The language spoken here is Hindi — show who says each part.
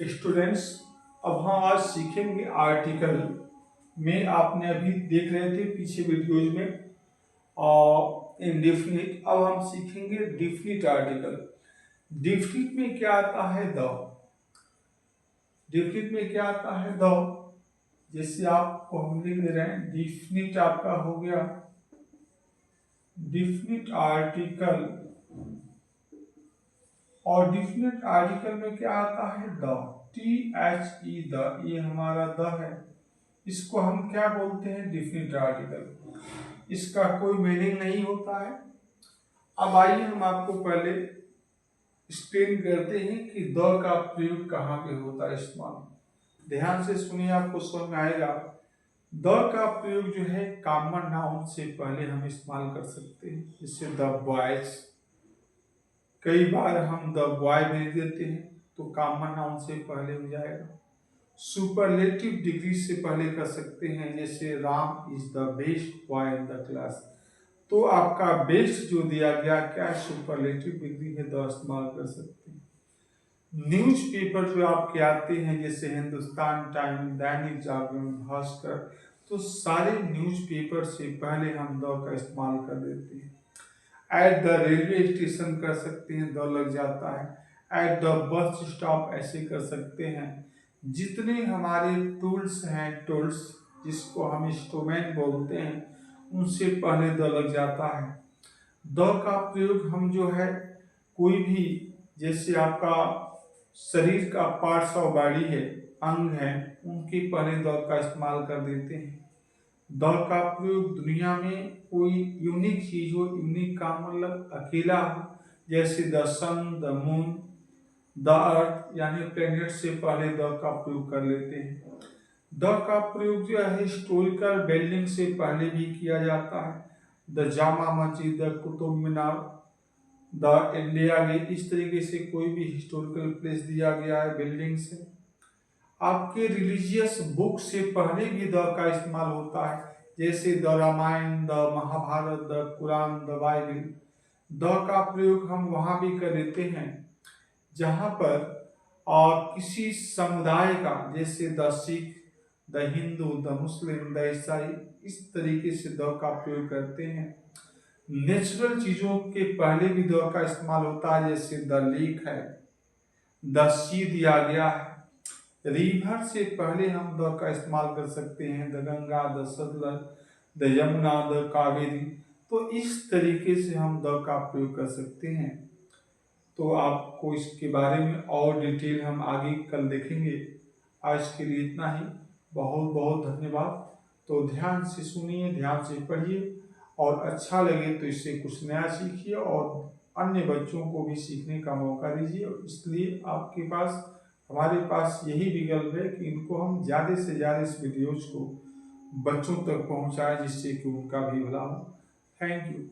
Speaker 1: स्टूडेंट्स, अब हम आज सीखेंगे आर्टिकल में। आपने अभी देख रहे थे पीछे वीडियोज में इनडेफिनिट। अब हम सीखेंगे डिफिनिट आर्टिकल। डिफिनिट में क्या आता है? द। डिफिनिट में क्या आता है? द। जैसे आपको हम लिख दे रहे हैं, डिफिनिट आपका हो गया डिफिनिट आर्टिकल। और डिफिनिट आर्टिकल में क्या आता है? द। THE, the. ये हमारा द है। इसको हम क्या बोलते हैं? Definite article. इसका कोई मीनिंग नहीं होता है। अब आइए हम आपको पहले एक्सप्लेन करते हैं कि द का प्रयोग कहाँ पे होता है इस्तेमाल। ध्यान से सुनिए, आपको समझ में आएगा। द का प्रयोग जो है कॉमन नाउन से पहले हम इस्तेमाल कर सकते हैं। जैसे द बॉयज, कई बार हम द बॉय भेज देते हैं तो कॉमन नाउन से पहले हो जाएगा। सुपरलेटिव डिग्री से पहले कर सकते हैं, जैसे Ram is the best boy in the class. तो आपका बेस्ट जो दिया गया क्या है? सुपरलेटिव डिग्री है, द इस्तेमाल कर सकते हैं। न्यूज़पेपर जो आपके आते हैं जैसे हिंदुस्तान टाइम, दैनिक जागरण, भास्कर, तो सारे न्यूज़पेपर से पहले हम द का इस्तेमाल कर देते हैं। एट द रेलवे स्टेशन कर सकते हैं, द लग जाता है। एट द बस स्टॉप ऐसे कर सकते हैं। जितने हमारे टूल्स हैं, टूल्स जिसको हम इंस्ट्रूमेंट बोलते हैं, उनसे पहले द लग जाता है। द का प्रयोग हम जो है कोई भी, जैसे आपका शरीर का पार्ट्स ऑफ बॉडी है, अंग है, उनके पहले द का इस्तेमाल कर देते हैं। द का प्रयोग दुनिया में कोई यूनिक चीज हो, यूनिक का मतलब अकेला हो, जैसे the sun, the moon, the earth यानी प्लेनेट से पहले द का प्रयोग कर लेते हैं। द का प्रयोग जो है हिस्टोरिकल बिल्डिंग से पहले भी किया जाता है। The Jama Masjid, the Qutub Minar, the India Gate, इस तरीके से कोई भी हिस्टोरिकल प्लेस दिया गया है बिल्डिंग से। आपके रिलीजियस बुक से पहले भी द का इस्तेमाल होता है, जैसे the Ramayana, the Mahabharata, the Quran, the Bible. The का प्रयोग हम वहां भी कर लेते हैं जहां पर किसी समुदाय का, जैसे the Sikh, the Hindu, the Muslim, the ईसाई, इस तरीके से द का प्रयोग करते हैं। नेचुरल चीजों के पहले भी द का इस्तेमाल होता है, जैसे द लेक है, द सी दिया गया है। रिवर से पहले हम द का इस्तेमाल कर सकते हैं, the Ganga, the Sutlej, the Yamuna, the Kaveri. तो इस तरीके से हम द का प्रयोग कर सकते हैं। तो आपको इसके बारे में और डिटेल हम आगे कल देखेंगे। आज के लिए इतना ही। बहुत बहुत धन्यवाद। तो ध्यान से सुनिए, ध्यान से पढ़िए, और अच्छा लगे तो इससे कुछ नया सीखिए और अन्य बच्चों को भी सीखने का मौका दीजिए। इसलिए आपके पास, हमारे पास यही विकल्प है कि इनको हम ज़्यादा से ज़्यादा इस वीडियोज़ को बच्चों तक पहुंचाएं, जिससे कि उनका भी भला हो। Thank you.